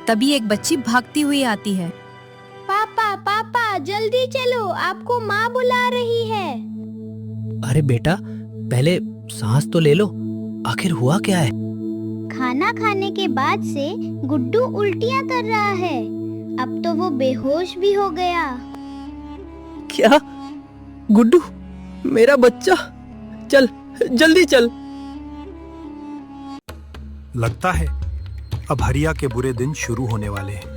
तभी एक बच्ची भागती हुई आती है। पापा पापा जल्दी चलो, आपको माँ बुला रही है। अरे बेटा, पहले सांस तो ले लो, आखिर हुआ क्या है? खाना खाने के बाद से गुड्डू उल्टियाँ कर रहा है। अब तो वो बेहोश भी हो गया। क्या? गुड्डू, मेरा बच्चा, चल जल्दी चल। लगता है अब हरिया के बुरे दिन शुरू होने वाले हैं।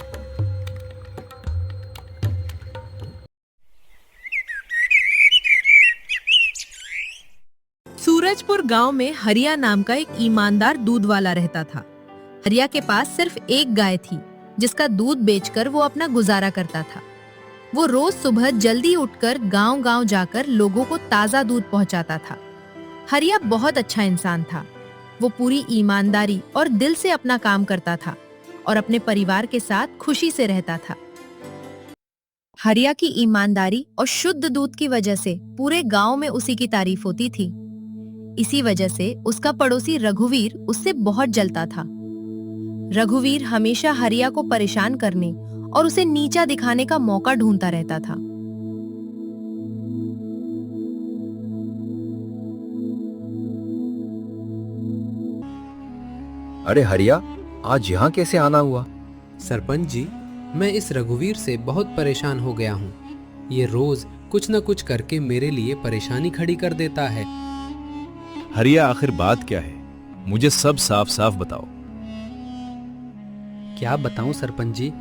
सूरजपुर गांव में हरिया नाम का एक ईमानदार दूध वाला रहता था। हरिया के पास सिर्फ एक गाय थी, जिसका दूध बेचकर वो अपना गुजारा करता था। वो रोज सुबह जल्दी उठकर गांव-गांव जाकर लोगों को ताजा दूध पहुंचाता था। हरिया बहुत अच्छा इंसान था। वो पूरी ईमानदारी और दिल से अपना काम करता था और अपने परिवार के साथ खुशी से रहता था। हरिया की ईमानदारी और शुद्ध दूध की वजह से पूरे गांव में उसी की तारीफ होती थी। इसी वजह से उसका पड़ोसी रघुवीर उससे बहुत जलता था। रघुवीर हमेशा हरिया को परेशान करने और उसे नीचा दिखाने का मौका ढूंढता रहता था। अरे हरिया, आज यहाँ कैसे आना हुआ? सरपंच जी, मैं इस रघुवीर से बहुत परेशान हो गया हूँ। ये रोज कुछ न कुछ करके मेरे लिए परेशानी खड़ी कर देता है। हरिया, आखिर बात क्या है? मुझे सब साफ साफ बताओ। क्या बताऊं सरपंच जी,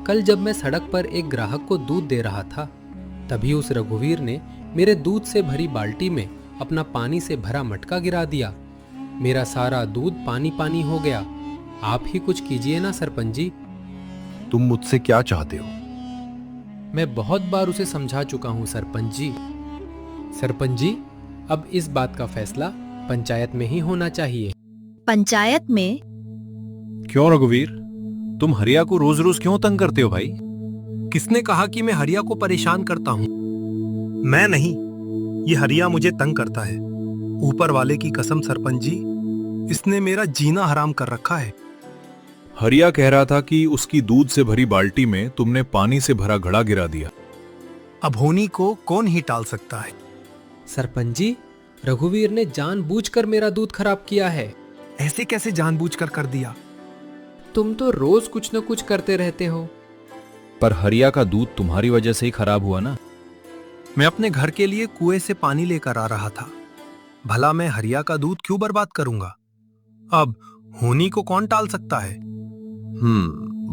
कल जब मैं सड़क पर एक ग्राहक को दूध दे रहा था, तभी उस रघुवीर ने मेरे दूध से भरी बाल्टी में अपना पानी से भरा मटका गिरा दिया। मेरा सारा दूध पानी पानी हो गया। आप ही कुछ कीजिए ना सरपंच जी। तुम मुझसे क्या चाहते हो? मैं बहुत बार उसे समझा चुका हूँ सरपंच जी। सरपंच जी, अब इस बात का फैसला पंचायत में ही होना चाहिए। पंचायत में? क्यों रघुवीर, तुम हरिया को रोज रोज क्यों तंग करते हो भाई? किसने कहा कि मैं हरिया को परेशान करता हूँ? मैं नहीं, ये हरिया मुझे तंग करता है। ऊपर वाले की कसम सरपंच जी, इसने मेरा जीना हराम कर रखा है। हरिया कह रहा था कि उसकी दूध से भरी बाल्टी में तुमने पानी से भरा घड़ा गिरा दिया। अब होनी को कौन ही टाल सकता है? सरपंच जी, रघुवीर ने जानबूझकर मेरा दूध खराब किया है। ऐसे कैसे जानबूझकर कर दिया? तुम तो रोज कुछ न कुछ करते रहते हो। पर हरिया का दूध तुम्हारी वजह से ही खराब हुआ ना। मैं अपने घर के लिए कुएं से पानी लेकर आ रहा था। भला मैं हरिया का दूध क्यों बर्बाद करूंगा? अब होनी को कौन टाल सकता है?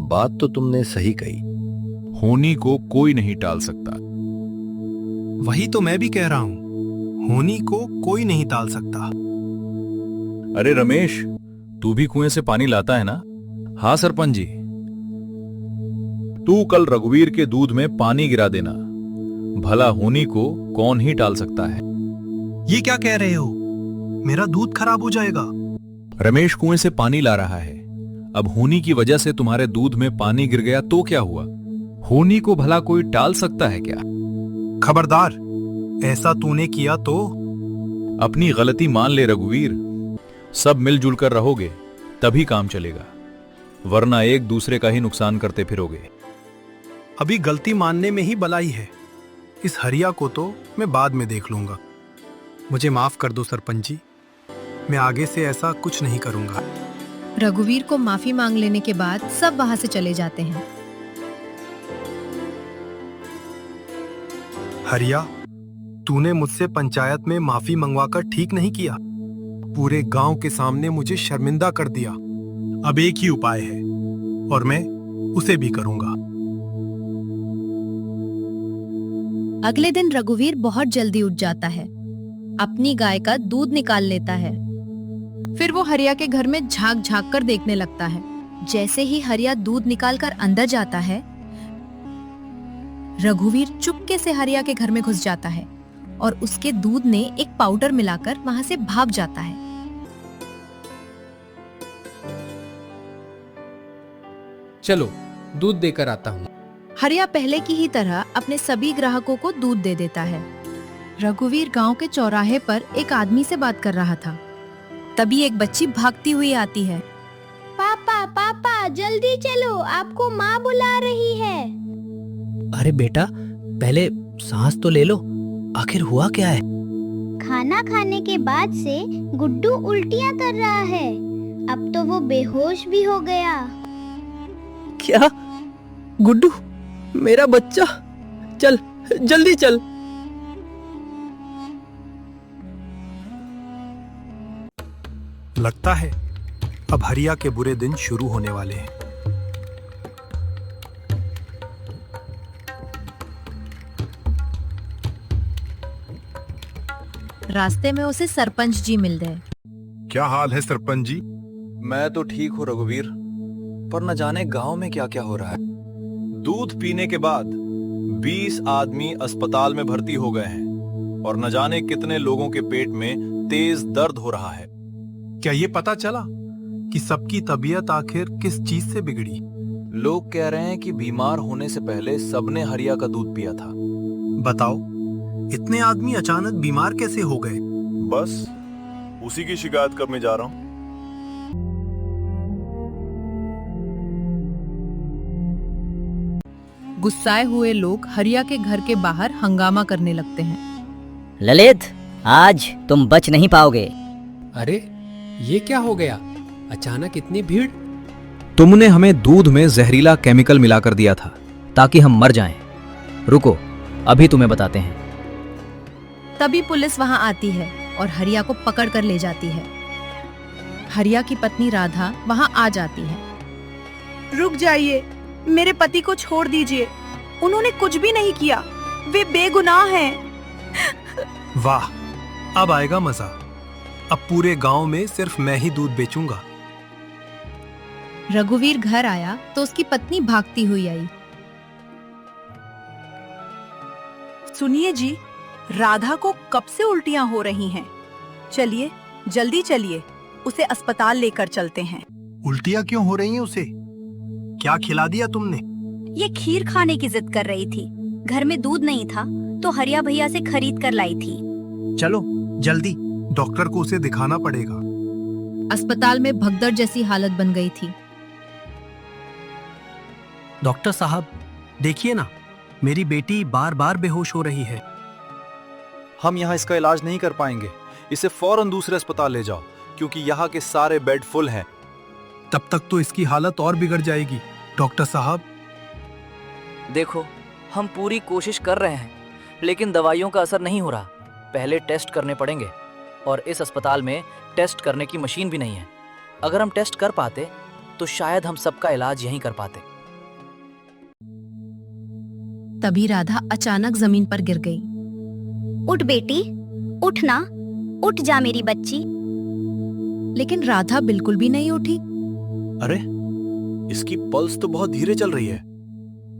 बात तो तुमने सही कही। होनी को कोई नहीं टाल सकता। वही तो मैं भी कह रहा हूं, होनी को कोई नहीं टाल सकता। अरे रमेश, तू भी कुएं से पानी लाता है ना? हाँ सरपंच जी। तू कल रघुवीर के दूध में पानी गिरा देना। भला होनी को कौन ही टाल सकता है? ये क्या कह रहे हो? मेरा दूध खराब हो जाएगा। रमेश कुएं से पानी ला रहा है। अब होनी की वजह से तुम्हारे दूध में पानी गिर गया तो क्या हुआ? होनी को भला कोई टाल सकता है क्या? खबरदार, ऐसा तूने किया तो। अपनी गलती मान ले रघुवीर। सब मिलजुल कर रहोगे तभी काम चलेगा, वरना एक दूसरे का ही नुकसान करते फिरोगे। अभी गलती मानने में ही भलाई है। इस हरिया को तो मैं बाद में देख लूंगा। मुझे माफ कर दो सरपंच जी, मैं आगे से ऐसा कुछ नहीं करूंगा। रघुवीर को माफी मांग लेने के बाद सब वहां से चले जाते हैं। हरिया, तूने मुझसे पंचायत में माफी मंगवाकर ठीक नहीं किया। पूरे गांव के सामने मुझे शर्मिंदा कर दिया। अब एक ही उपाय है और मैं उसे भी करूंगा। अगले दिन रघुवीर बहुत जल्दी उठ जाता है, अपनी गाय का दूध निकाल लेता है। फिर वो हरिया के घर में झांक झांक कर देखने लगता है। जैसे ही हरिया दूध निकालकर अंदर जाता है, रघुवीर चुपके से हरिया के घर में घुस जाता है और उसके दूध ने एक पाउडर मिलाकर वहां से भाग जाता है। चलो दूध देकर आता हूँ। हरिया पहले की ही तरह अपने सभी ग्राहकों को दूध दे देता है। रघुवीर गांव के चौराहे पर एक आदमी से बात कर रहा था। तभी एक बच्ची भागती हुई आती है। पापा पापा जल्दी चलो, आपको माँ बुला रही है। अरे बेटा, पहले सांस तो ले लो। आखिर हुआ क्या है? खाना खाने के बाद से गुड्डू उल्टियाँ कर रहा है। अब तो वो बेहोश भी हो गया। क्या? गुड्डू, मेरा बच्चा, चल जल्दी चल। लगता है अब हरिया के बुरे दिन शुरू होने वाले हैं। रास्ते में उसे सरपंच जी मिल गए। क्या हाल है सरपंच जी? मैं तो ठीक हूँ रघुवीर, पर न जाने गांव में क्या क्या हो रहा है। दूध पीने के बाद 20 आदमी अस्पताल में भर्ती हो गए हैं और न जाने कितने लोगों के पेट में तेज दर्द हो रहा है। क्या ये पता चला कि सबकी तबीयत आखिर किस चीज से बिगड़ी? लोग कह रहे हैं कि बीमार होने से पहले सबने हरिया का दूध पिया था। बताओ, इतने आदमी अचानक बीमार कैसे हो गए? बस उसी की शिकायत करने जा रहा हूँ। गुस्साए हुए लोग हरिया के घर के बाहर हंगामा करने लगते हैं। ललित, आज तुम बच नहीं पाओगे। अरे ये क्या हो गया? अचानक इतनी भीड़? तुमने हमें दूध में जहरीला केमिकल मिलाकर दिया था ताकि हम मर जाएं। रुको, अभी तुम्हें बताते हैं। तभी पुलिस वहां आती है और हरिया को पकड़ कर ले जाती है। हरिया की पत्नी राधा वहां आ जाती है। रुक जाइए, मेरे पति को छोड़ दीजिए। उन्होंने कुछ भी नहीं किया, वे बेगुनाह हैं। वाह, अब आएगा मजा। अब पूरे गांव में सिर्फ मैं ही दूध बेचूंगा। रघुवीर घर आया तो उसकी पत्नी भागती हुई आई। सुनिए जी, राधा को कब से उल्टियां हो रही हैं। चलिए, जल्दी चलिए, उसे अस्पताल लेकर चलते हैं। उल्टियां क्यों हो रही हैं उसे? क्या खिला दिया तुमने? ये खीर खाने की जिद कर रही थी। घर में दूध नहीं था तो हरिया भैया से खरीद कर लाई थी। चलो जल्दी, डॉक्टर को उसे दिखाना पड़ेगा। अस्पताल में भगदड़ जैसी हालत बन गई थी। डॉक्टर साहब, देखिए ना, मेरी बेटी बार बार बेहोश हो रही है। हम यहाँ इसका इलाज नहीं कर पाएंगे। इसे फौरन दूसरे अस्पताल ले जाओ, क्योंकि यहाँ के सारे बेड फुल हैं। तब तक तो इसकी हालत और बिगड़ जाएगी। डॉक्टर साहब, देखो, हम पूरी कोशिश कर रहे हैं, लेकिन दवाइयों का असर नहीं हो रहा। पहले टेस्ट करने पड़ेंगे और इस अस्पताल में टेस्ट करने की मशीन भी नहीं है। अगर हम टेस्ट कर पाते तो शायद हम सबका इलाज यहीं कर पाते। तभी राधा अचानक जमीन पर गिर गई। उठ बेटी, उठ ना, उठ जा मेरी बच्ची। लेकिन राधा बिल्कुल भी नहीं उठी। अरे, इसकी पल्स तो बहुत धीरे चल रही है।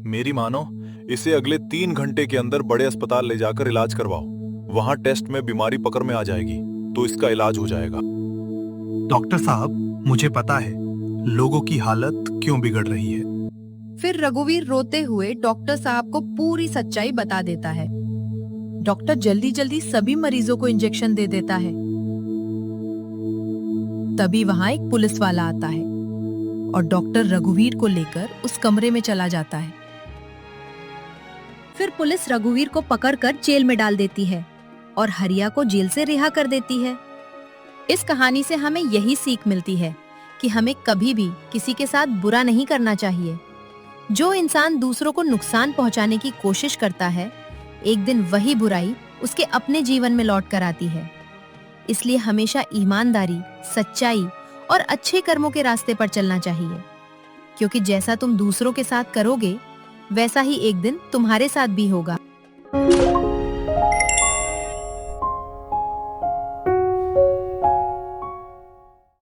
मेरी मानो, इसे अगले 3 घंटे के अंदर बड़े अस्पताल ले जाकर इलाज करवाओ। वहां टेस्ट में बीमारी पकड़ में आ जाएगी तो इसका इलाज हो जाएगा। डॉक्टर साहब, मुझे पता है लोगों की हालत क्यों बिगड़ रही है। फिर रघुवीर रोते हुए डॉक्टर साहब को पूरी सच्चाई बता देता है। डॉक्टर जल्दी जल्दी सभी मरीजों को इंजेक्शन दे देता है। तभी वहां एक पुलिस वाला आता है और डॉक्टर रघुवीर को लेकर उस कमरे में चला जाता है। फिर पुलिस रघुवीर को पकड़कर जेल में डाल देती है और हरिया को जेल से रिहा कर देती है। इस कहानी से हमें यही सीख मिलती है कि हमें कभी भी किसी के साथ बुरा नहीं करना चाहिए। जो इंसान दूसरों को नुकसान पहुंचाने की कोशिश करता है, एक दिन वही बुराई उसके अपने जीवन में लौट कर आती है। इसलिए हमेशा ईमानदारी, सच्चाई और अच्छे कर्मों के रास्ते पर चलना चाहिए, क्योंकि जैसा तुम दूसरों के साथ करोगे वैसा ही एक दिन तुम्हारे साथ भी होगा।